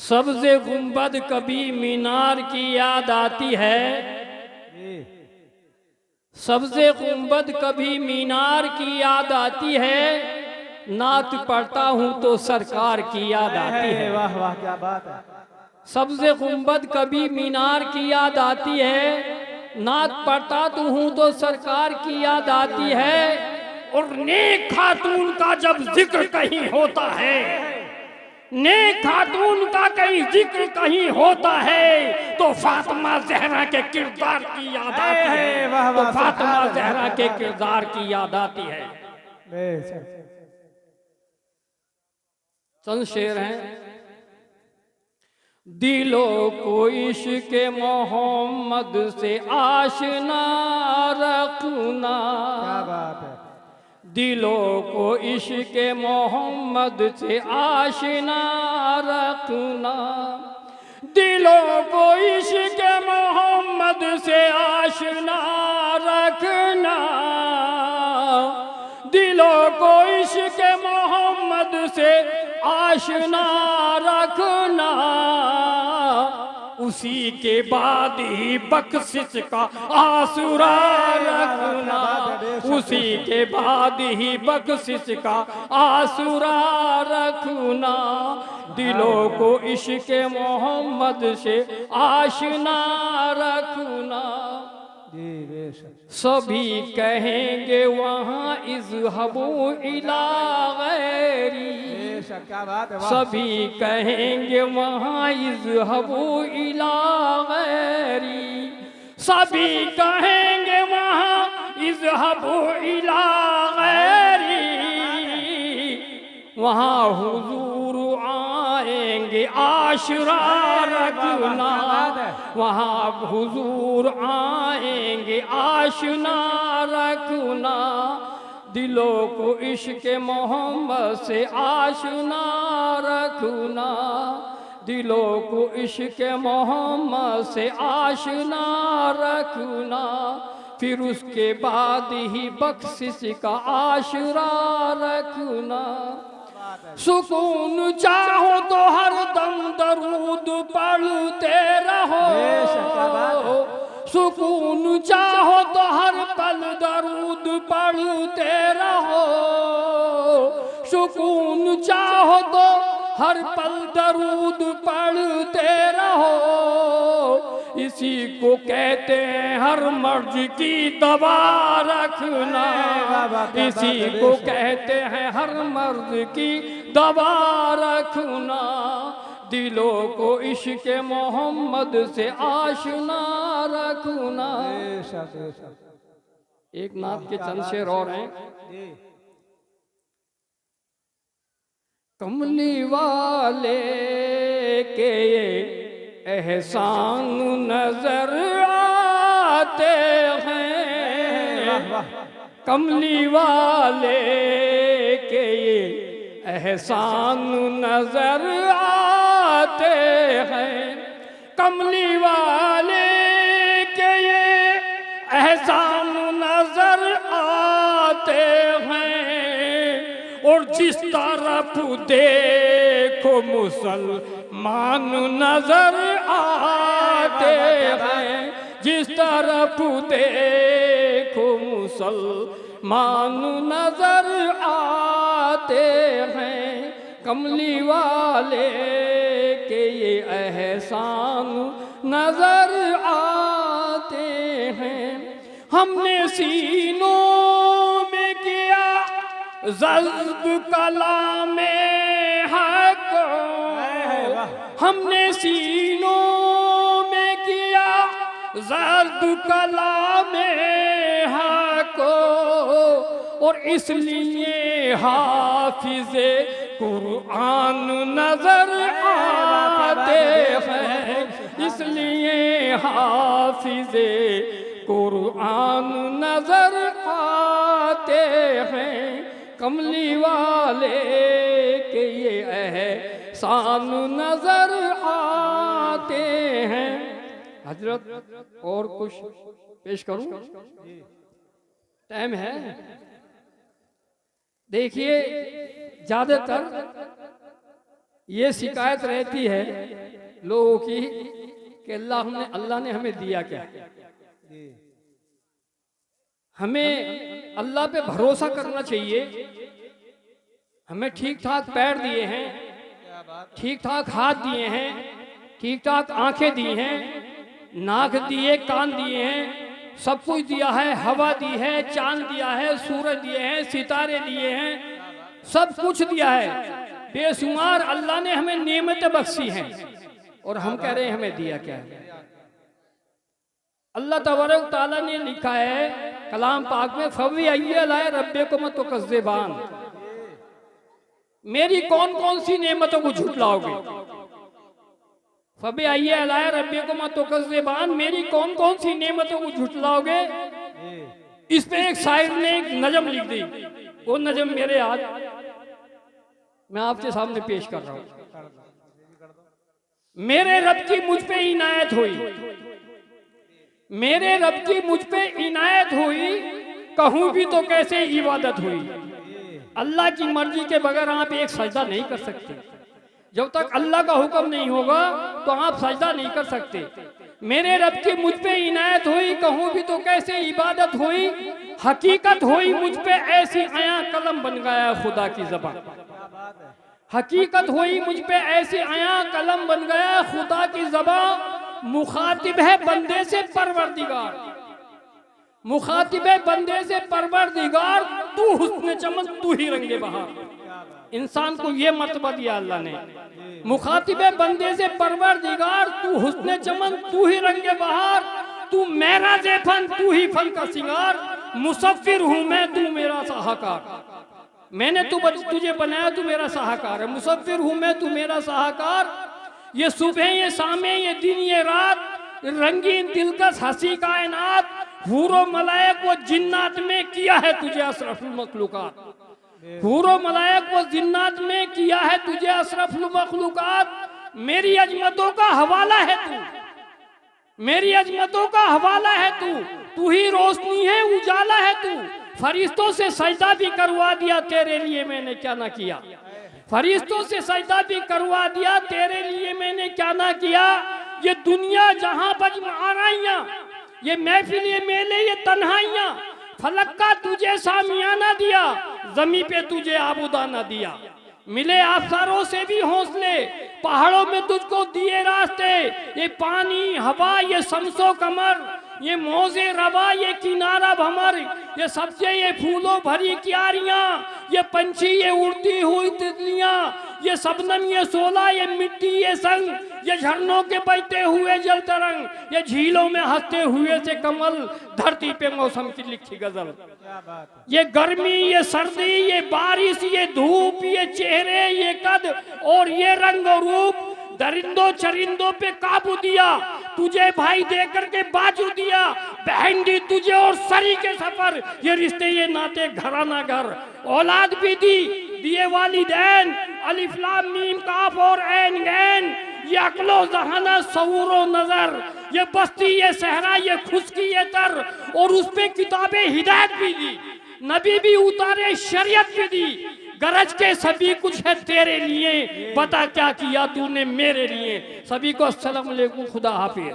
सब्ज़े गुंबद कभी मीनार की याद आती है। सब्ज़े गुंबद कभी मीनार की याद आती है। नात पढ़ता हूँ तो सरकार की याद आती है। वाह वाह क्या बात है। सब्ज़े गुंबद कभी मीनार की याद आती है। नात पढ़ता तो हूँ तो सरकार की याद आती है। और नेक खातून का जब जिक्र कहीं होता है, नेक खातून का कहीं जिक्र कहीं होता है तो फातिमा ज़हरा के किरदार की याद आती है। वाह तो वाह फातिमा ज़हरा के किरदार की याद आती है। चंद शेर हैं। दिलों को इश्क़ मोहम्मद से आशना रखना। क्या बात है। दिलों को इश्क़ मोहम्मद से आशना रखना। दिलों को इश्क़ मोहम्मद से आशना रखना। दिलों को इश्क़ मोहम्मद से आशना रखना। उसी के बाद ही बख्शिश का आसुरा रखना। उसी के बाद ही बख्शिश का आसुरा रखना। दिलों को इश्क़ मोहम्मद से आशना रखना। सभी कहेंगे वहाँ इज़हबू इला गैरी। सभी कहेंगे वहाँ इज़हबू इला गैरी। सभी कहेंगे वहाँ इज़हबू इला गैरी। वहाँ हुजूर आएंगे आशुरा रखना। वहाँ हुजूर आएंगे आशुरा रखना। दिलों को इश्क़ मोहम्मद से आशुना रखना। दिलों को इश्क़ मोहम्मद से आशुना रखना। फिर उसके बाद ही बख्शिश का आशुरा रखना। सुकून चाहो तो हर दम दरूद पढ़ते रहो। सुकून चाहो तो हर पल दरूद पढ़ते रहो। सुकून चाहो तो हर पल दरूद पढ़ते रहो। इसी को कहते हैं हर मर्ज की दवा रखना। इसी को कहते हैं हर मर्ज की दवा रखना। दिलों को इश्क़ मोहम्मद से आशना रखना। एक नात के चंद शेर और हैं। कमली वाले के एहसान नजर आते हैं। कमली वाले के एहसान नजर आते हैं। कमली वाले के एहसान नजर आते हैं। और जिस तरफ देखो मुसलमान नजर आते हैं। जिस तरफ देखो मुसलमान नजर आते हैं। कमली वाले के ये एहसान नजर आते हैं। हमने सीनों में किया ज़ज्ब कलाम हक़। हमने सीनों में किया ज़ज्ब कलाम हक़। और इसलिए हाफिज़े कुरान नजर आते हैं। इसलिए हाफिज़े कुरान नजर आते हैं। कमली वाले के ये एहसान नजर आते हैं। हजरत और कुछ पेश करूं? टाइम है? देखिए ज्यादातर ये शिकायत रहती है लोगों की कि अल्लाह ने हमें दिया क्या। जी हमें अल्लाह पे भरोसा करना चाहिए। हमें ठीक ठाक पैर दिए हैं, क्या बात ठीक ठाक हाथ दिए हैं, ठीक ठाक आंखें दी हैं, नाक दिए, कान दिए हैं, सब कुछ दिया है, हवा दी है, चांद दिया है, सूरज दिए हैं, सितारे दिए हैं, सब कुछ दिया है। बेशुमार अल्लाह ने हमें नेमतें बख्शी हैं और हम कह रहे हैं हमें दिया क्या है। अल्लाह तबारक ताला ने लिखा है कलाम पाक में, फवी अय्य रब्बे को मत कज़्ज़बान, मेरी कौन कौन सी नेमतों को झुटलाओगे। फवी अय्य रब्बे को मत कज़्ज़बान, मेरी कौन कौन सी नेमतों को झुटलाओगे। इस पे एक शायर ने एक नज़म लिख दी, वो नज़म मेरे याद मैं आपके सामने पेश कर रहा हूं। मेरे रब की मुझ पे इनायत हुई, मेरे रब की मुझ पे इनायत हुई, कहूं भी तो कैसे इबादत हुई। अल्लाह की मर्जी के बगैर आप एक सजदा नहीं कर सकते। जब तक अल्लाह का हुक्म नहीं होगा तो आप सजदा नहीं कर सकते। मेरे रब की मुझ पे इनायत हुई, कहूं भी तो कैसे इबादत हुई। हकीकत हुई मुझ पे ऐसी, आया कलम बन गया खुदा की ज़बान। हकीकत हुई मुझ पे ऐसी, आया कलम बन गया खुदा की ज़बान। मुखातिब है बंदे से परवरदिगार, मुखातिब है बंदे से परवरदिगार, तू हुस्न चमन तू ही रंगे बहार। इंसान को ये मर्तबा दिया अल्लाह ने, मुखातिब है बंदे से परवरदिगार, तू हुस्न चमन तू ही रंगे बहार। तू मेरा ज़ेफन तू ही फन का सिंगार, मुसव्विर हूँ मैं तू मेरा साहकार। मैंने तुझे बनाया तू मेरा साहकार है, मुसव्विर हूँ मैं तू मेरा साहकार। ये सुबह ये शामें ये दिन ये रात, रंगीन दिलकश हंसी कायनात। हूरो मलायक व जिन्नात में किया है तुझे अशरफुल मखलूकात, हूरो मलायक व जिन्नात में किया है तुझे अशरफुल मखलूकात। मेरी अजमतों का हवाला है तू, मेरी अजमतों का हवाला है तू, तू ही रोशनी है उजाला है तू। फरिश्तों से सजदा भी करवा दिया तेरे लिए मैंने क्या ना किया, फरिश्तों से सजदा भी करवा दिया तेरे लिए मैंने क्या ना किया। ये दुनिया जहां बज आराइयां, ये महफिल ये मेले ये तन्हाइयां, फलक का तुझे सामियाना दिया, जमी पे तुझे आबूदाना दिया। मिले आफसारों से भी हौसले, पहाड़ों में तुझको दिए रास्ते। ये पानी हवा ये शम्सो कमर, ये मौजे रवा ये किनारा भमर, ये सब्जे ये फूलों भरी क्यारियां, ये पंछी ये उड़ती हुई तितलियां, ये सबनम ये सोला ये मिट्टी ये संग, ये झरनों के बहते हुए जल तरंग, ये झीलों में हंसते हुए से कमल, धरती पे मौसम की लिखी गजल। ये गर्मी ये सर्दी ये बारिश ये धूप ये चेहरे ये कद और ये रंग और रूप। दरिंदों चरिंदों पे काबू दिया, तुझे भाई देकर के बाजू दिया। बहन दी तुझे और सरी के सफर, ये रिश्ते ये नाते घराना घर। औलाद भी दी दिए वालिदैन, अलिफ लाम मीम काफ और ऐन गैन। ये अक्लो जहाना सऊरो नजर, ये बस्ती ये सहरा ये खुशकी ये तर, और उस पे किताबें हिदायत भी दी, नबी भी उतारे शरीयत भी दी। गरज के सभी कुछ है तेरे लिए, बता क्या किया तूने मेरे लिए। सभी को अस्सलाम वालेकुम, खुदा हाफिज।